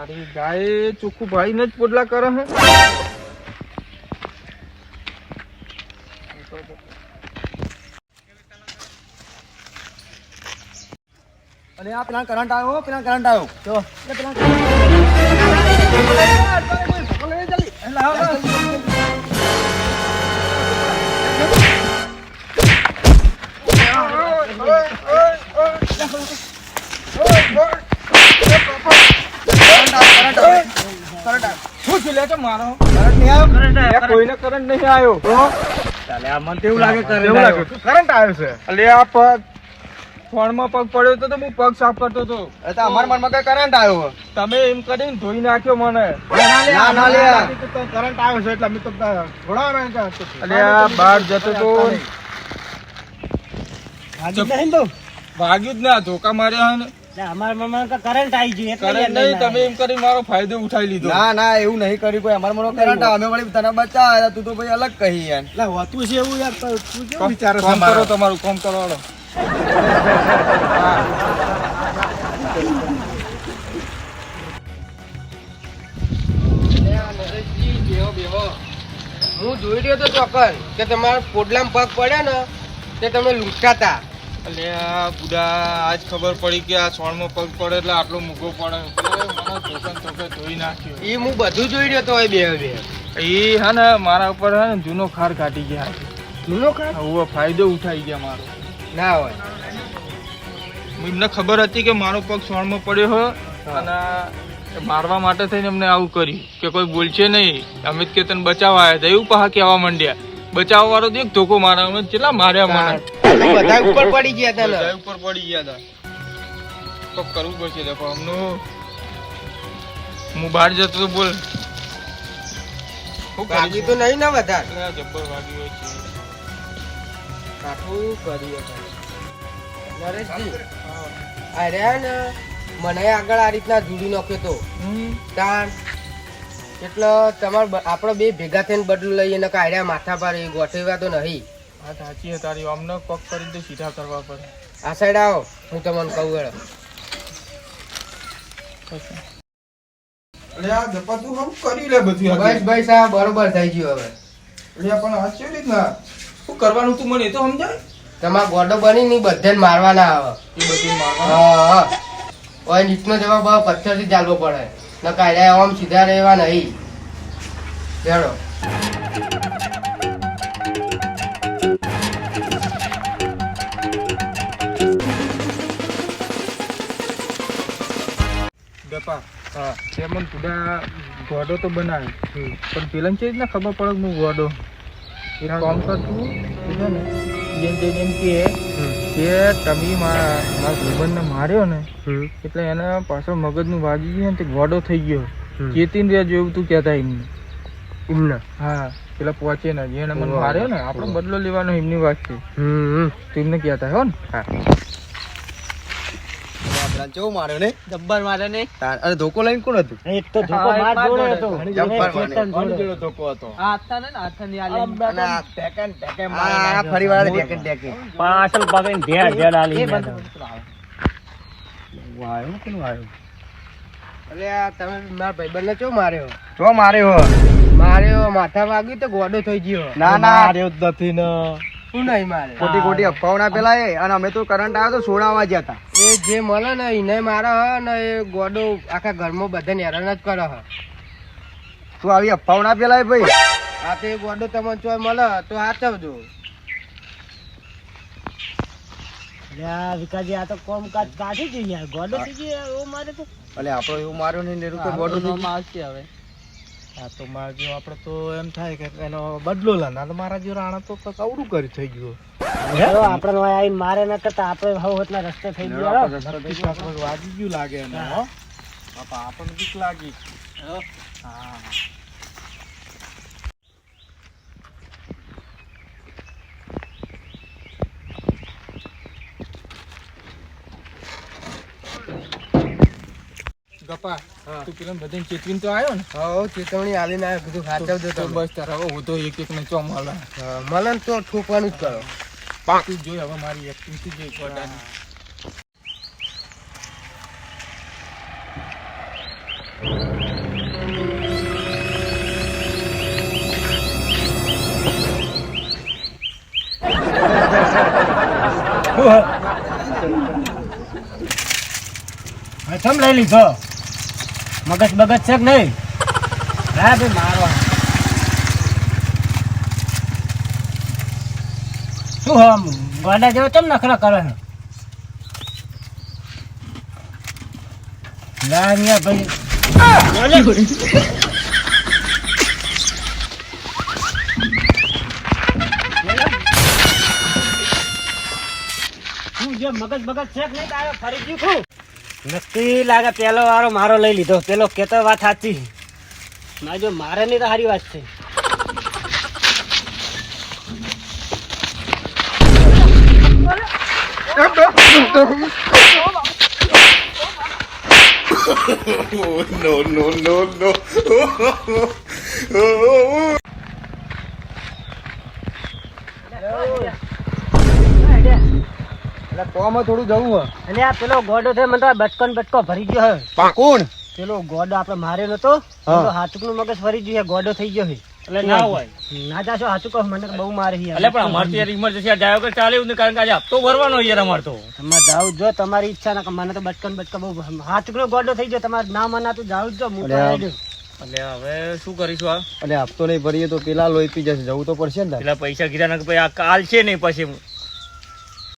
તારી ગાય ચોખ્ખું ભાઈ ને જ પોડલા કરે હે. અરે આ પેલા કરંટ આવ્યો જો પેલા કોઈને કરંટ નહીં આવ્યો તો ચાલે આ મને તેવું લાગે કરંટ આવ્યો છે. એટલે આ પગ ફોનમાં પગ પડ્યો તો હું પગ સાફ કરતો હતો. અમારા મનમાં કઈ કરંટ આવ્યો તમે એમ કરીને ધોઈ નાખ્યો મને. ના લે કરંટ આવ્યો છે એટલે અમે તો એટલે આ બહાર જતો તો વાગ્યું જ ના ધોકા માર્યા હે ને. અમારા મનમાં તો કરંટ આવી ગયું એટલે કરંટ નહીં, તમે એમ કરી મારો ફાયદો ઉઠાવી લીધો. ના એવું નહીં કર્યું કોઈ અમારા મનમાં કરંટ આવ્યો અમે વળી તને બચાવ્યા તું તો ભાઈ અલગ કહી યાર એટલે હોતું છે એવું યાર તું કેવું વિચારો કામ કરો તમારું કામ કરો હાલો. હું જોઈ રહ્યો તો ચોક્કસ કે તમારા પોડલામાં પગ પડ્યા ને તે તમે લૂંટાતા. એટલે આ બુડા આજ ખબર પડી કે આ સોણમાં પગ પડે એટલે આટલો મૂકો પડે. મને ધોકે ધોઈ નાખ્યો. એ હું બધું જોઈ રહ્યો તો બે એ હે ને મારા ઉપર હે ને જૂનો ખાર કાઢી ગયા. જૂનો ખાર હવે ફાયદો ઉઠાઈ ગયા મારો. ના હોય એમને ખબર હતી કે મારો પગ સોણમાં પડ્યો હોય અને મારવા માટે થઈને એમને આવું કર્યું કે કોઈ બોલશે નહીં. અમિત કે તને બચાવવા આવ્યા હતા એવું પહા કહેવા માંડ્યા. બચાવવા વાળો તો એક ધોકો મારા અમે કેટલા માર્યા મને. બધા ઉપર પડી ગયા હતા બધા ઉપર પડી ગયા હતા. તો કરવું પડશે દેખો હમનું હું બહાર જતો તો બોલ વાગી તો નહીં ને વધારે જબ્બર વાગ્યું હોય છે. કાઠું કર્યું નરેશજી અરે ને મને આગળ આ રીતના જુડી નાખ્યો તો તાણ એટલે તમારે આપણે બે ભેગા થઈને બદલું લઈએ ને કાઢ્યા માથા પર એ ગોઠવ્યા તો નહીં. હા સાચી તારી અમને પગ કરી દે સીધા કરવા પડે. આ સાઈડ આવો હું તમને કહું હેડો. એટલે આ જપા તું હમ કરી લે બધું. બસ બસ આ બરોબર થઈ ગયું હવે. એટલે પણ આ કેવી રીતના શું કરવાનું તું મને એ તો સમજાય. તમારા ગોડો બની ની બધાને મારવાના આવે. એ બધું હા ઓય નીચનો જવાબ પથ્થરથી ચાલવો પડે ન કાઢ્યા આમ સીધા રહેવા નહીં. હેડો ગપા હા તે મને પૂરા ગોડો તો બનાવે પણ પેલા છે જ ને ખબર પડે હું ગોડો એક કામ કરતું જેમ કે તમે મારા ભાઈબંધને માર્યો ને એટલે એને પાછળ મગજનું વાગી ગયું ને તે ગોડો થઈ ગયો. ચેતીને રહેજો એવું તું કહેતા એમને. હા પેલા પહોંચે ને જેને મને માર્યો ને આપણે બદલો લેવાનો એમની વાત છે. તું એમને કહેતા હો ને. હા કેવું માર્યો ને જબ્બર મારે ને અરે ધોકો લઈને કોણ હતું એક તો ધોકો માર જોડે હતો ધોકો હતો આ હતા ને હાથની આલી ફરી વાર ટેકે પાછળ પગને ઢેર ઢેર આલી વાયો કોણ વાયો અરે આ તમે મારા ભાઈબંધને ચો માર્યો? જો માર્યો માર્યો માથા વાગ્યું તો ગોડો થઈ ગયો. ના માર્યો જ નથી ને શું નહીં મારે ખોટી અફવાઓના પેલા એ અને અમે તો કરંટ આવ્યો તો છોડાવવા ગયા હતા. એ જે મળે ને એને મારે હ ને એ ગોડો આખા ઘરમાં બધાને હેરાન જ કરે હ. તું આવી અફવાઓના પેલા ભાઈ આ તો એ ગોડો તમને ચોય મળે તો હાચવજો. વિકાસજી આ તો કોમ કાજ કાઢી ગઈ યાર ગોડો થઈ ગઈ એવું મારે તો એટલે આપણો એવું માર્યો નહીં ને તો ગોડો આવશે હવે. હા તો મારા જો આપણે તો એમ થાય કે એનો બદલો લેના તો મારા જો રાણા તો કવડું કરી થઈ ગયું. આપણે આવીને મારે ન કરતા આપણે હવે એટલા રસ્તે થઈ ગયા વાગી ગયું લાગે એને હો બાપા આપણને બીક લાગી. હા ગપા તું પેલા બધાને ચેતવીને તો આવ્યો ને. હા ચેતવણી આલીને આવ્યો કીધું હાચવજો તો તમે. બસ તારા હવે હું તો એક ને ચો મળે મળે ને તો ઠોકવાનું જ કરો. તું જોઈ હવે મારી એક્ટિંગ થી જોઈ પોતાની. પ્રથમ લઈ લીધો મગજ બગજ છે કે નહીં? હા ભાઈ મારો શું હમ ગોડા જેવો કેમ નખરા કરે છે? ના અહીંયા ભાઈ શું જે મગજ બગજ છે કે નહીં તારે ફરી ગયું છું? નક્કી લાગે પેલો વાળો મારો લઈ લીધો. પેલો કેતો વાત સાચી ના, જો મારે નહીં તો સારી વાત છે. એટલે કોમાં થોડું જવું હે. અને આ પેલો ગોડો છે મને તો આ બટકો ને બટકો ભરી ગયો છે. કોણ? પેલો ગોડો આપણે માર્યો નતો, પેલો હાથુકનું મગજ ફરી ગયું છે, ગોડો થઈ ગયો છે. એટલે ના હોય ના જાશો હાથુક મને તો બહુ મારે છે યાર. એટલે પણ અમારે તો યાર ઇમરજન્સી આ જાય વગર ચાલે એવું નહીં, કારણ કે આજે હપ્તો ભરવાનો યાર અમારે તો. તમે જાઓ જો તમારી ઈચ્છા ના, મને તો બટકો ને બટકો બહુ હાથુકનો ગોડો થઈ ગયો. તમારે ના મના તો જાવ જ જો. હું તો આવી ગયો. એટલે હવે શું કરીશું? આ એટલે હપ્તો નહીં ભરીએ તો પેલા લોહી પી જશે. જવું તો પડશે ને તારે. પેલા પૈસા કીધા ને કે ભાઈ આ કાલ છે નહીં, પછી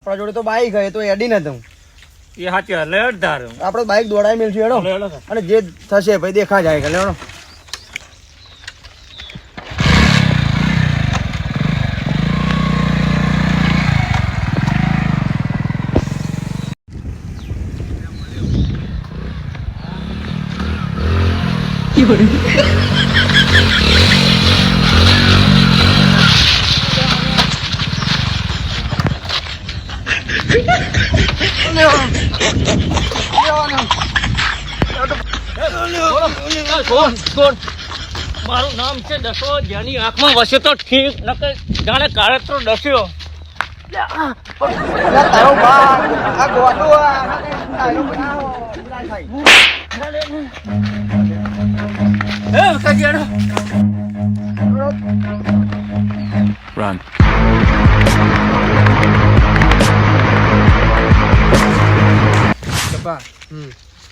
આપણા જોડે તો બાઈક હે, તો એડી ન દઉં. એ સાચી એટલે અડધાર આપણે બાઈક દોડાઈ મેળશું હેડો. હેડો સર. અને જે થશે ભાઈ દેખા જાય કે લેવાનો. મારું નામ છે દસો, જેની આંખમાં વસે તો ઠીક, નકર જાણે કાળેતરો ડસ્યો. તારો બા આ ગોડો તારો બનાવો એ કજિયાડો બાપા,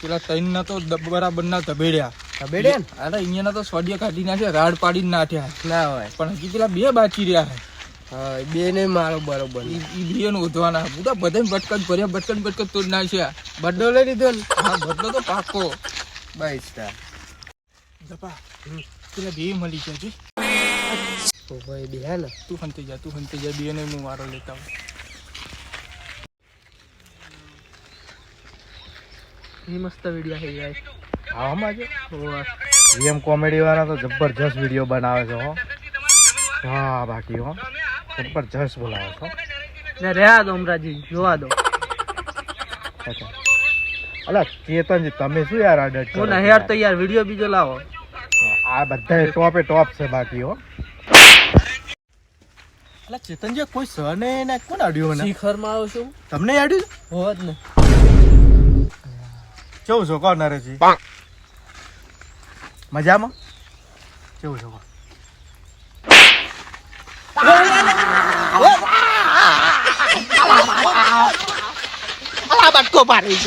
પેલા ત્રણ ના તો બરાબર ના ધબેડ્યા. ધબેડ્યા ને? અરે અહીંયા ના તો સ્વાડિયા કાઢી નાખ્યા, રાડ પાડી નાખ્યા. ના હોય. પણ હજી પેલા બે બાકી રહ્યા છે. હા બે ને મારો બરોબર. ઈ બે નું ઉધવાના બધા બધા બટકન ભર્યા, બટકન તોડ નાખ્યા. બડ્ડો લઈ લીધો ને? હા, બદલો તો પાકો. બસ તાર. બાપા, પેલા બે મળી ગયા છે. તો ભાઈ બે હે ને તું હંતી જા, બે ને હું મારો લેતા આવું. એ મસ્ત વિડીયો છે યાર. આવામાં છે વીએમ કોમેડી વાળા તો જબરજસ્ત વિડીયો બનાવે છે હો. હા બાકી હો જબરજસ્ત બોલાવે છો. ને રહ્યા દો અમરાજી, જોવા દો. અલા ચેતનજી, તમે શું યાર આડે હું નહીં યાર, તો યાર વિડીયો બીજો લાવો. આ બધા ટોપે ટોપ છે બાકી હો. અલા ચેતનજી, કોઈ સને ને કોણ આડ્યું મને? શિખર માં આવો છું તમને આડ્યું? હોત ને. કેવું છો કોણ નરેશજી? મજામાં? કેવું છો? બટકો પાડી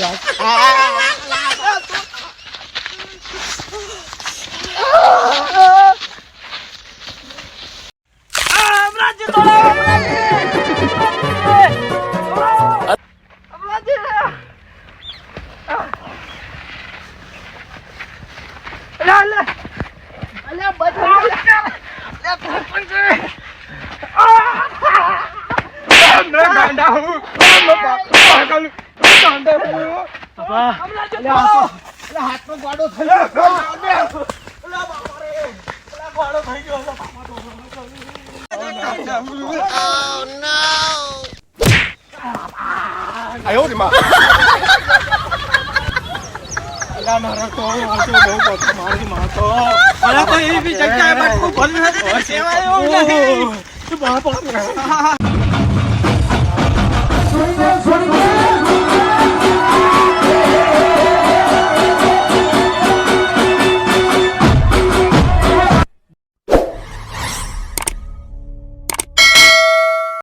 હાથમાં ગોડો થયો. એવી બી જગ્યાએ બટકું ભર્યું સેવા એવું નહીં.